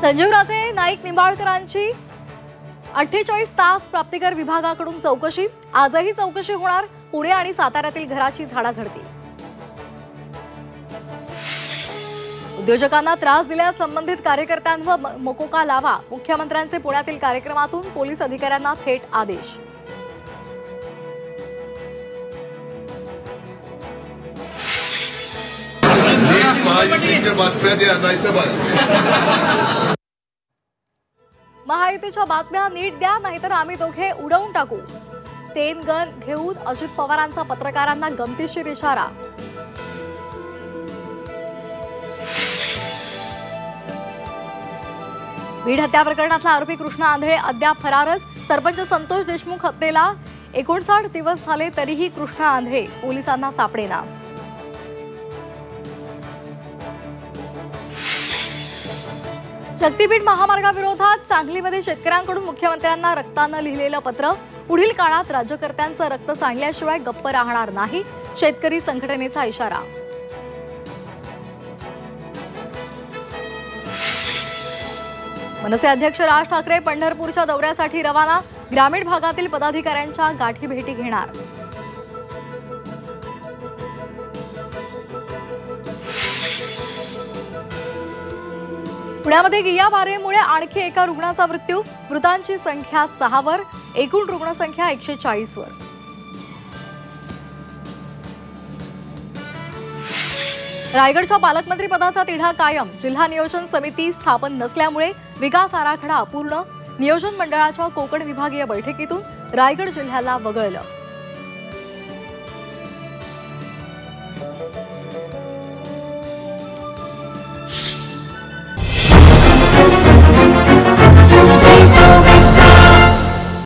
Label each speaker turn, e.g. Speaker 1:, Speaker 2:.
Speaker 1: संजीवराजे नाईक निंबाळकरांची 48 तास प्राप्तिकर विभागाकडून चौकशी। आजही चौकशी होणार। पुणे आणि साताऱ्यातील घराची झाडाझडती। उद्योजकांना त्रास दिल्यास संबंधित कार्यकर्त्यांवर मकोका लावा। मुख्यमंत्र्यांचे पुण्यातील कार्यक्रमातून पोलीस अधिकाऱ्यांना थेट आदेश। महायुतीच्या बातम्या नीट द्या, नाहीतर आम्ही दोघे उडवून टाकू। स्टेन गन घेऊन अजित पवारांचा पत्रकारांना गमतीशीर इशारा। बीड हत्या प्रकरणातला आरोपी कृष्णा आंधळे अद्याप फरारच। सरपंच संतोष देशमुख हत्येला 59 दिवस झाले तरीही कृष्णा आंधळे पोलिसांना सापडेना। शक्तीपीठ महामार्गाविरोधात सांगलीमध्ये शेतकऱ्यांकडून मुख्यमंत्र्यांना रक्तानं लिहिलेलं पत्र। पुढील काळात राज्यकर्त्यांचं रक्त सांडल्याशिवाय गप्प राहणार नाही, शेतकरी संघटनेचा इशारा। मनसे अध्यक्ष राज ठाकरे पंढरपूरच्या दौऱ्यासाठी रवाना। ग्रामीण भागातील पदाधिकाऱ्यांच्या गाठीभेटी घेणार। पुण्यामध्ये गियाबारेमुळे आणखी एका रुग्णाचा मृत्यू। मृतांची संख्या 6 वर, एकूण रुग्णसंख्या 140 वर। रायगडच्या पालकमंत्री पदाचा तिढा कायम। जिल्हा नियोजन समिती स्थापन नसल्यामुळे विकास आराखडा अपूर्ण। नियोजन मंडळाच्या कोकण विभागीय बैठकीतून रायगड जिल्ह्याला वगळलं।